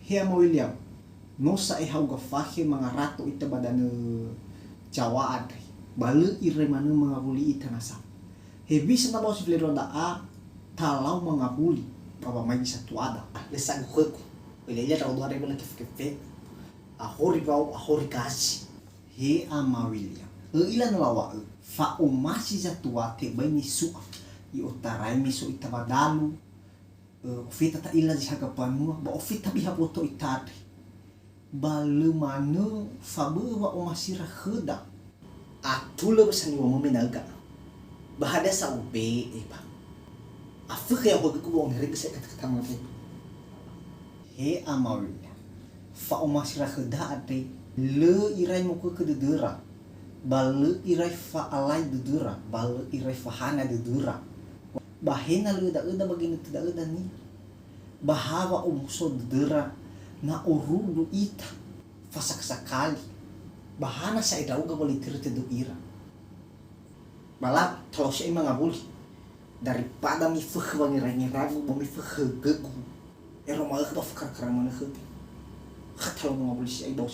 Hea mo William, no sa ihaw gafahe mga rato ita badana Jawa adre. Balu ire manu mga huli ita nasa. Hebis na ba si Flero da a talaw mga huli. Baba may sa tuada. Lesang huko. Wilaya raw doon rin mo na kif-kif. Ahori raw, ahori kasi. He ama William. Ilan lawa fa umasi za tuate bay ni suaf. I otaray miso ita badalu. Ofita ta ila sa hagapanua. Ba ofita biha poto itadre. Balu manu fa wa umasira heda. Atula ba sa niwa mo minaga? Bahada sa ube, iba. Afu kaya huwag ko buong hirig sa kata-kata mga ito. He ama William. Fa umasira heda ate. Le iray mo ko kededera. Balu iray fa alay dedera. Balu iray fa hana dedera. Bahena lu da bagini tidak ada ni. Bahawa umuso dedera na urudu ita. Fasak sakali. Bahana sa idaw ga boleh tirte do ira. Malah kalau siya mga buli. Daripada mi fuh wangi ragu, mi fuh gegu. Ero malah ba fakar karang mana hati. Hatalo mga buli siya idaw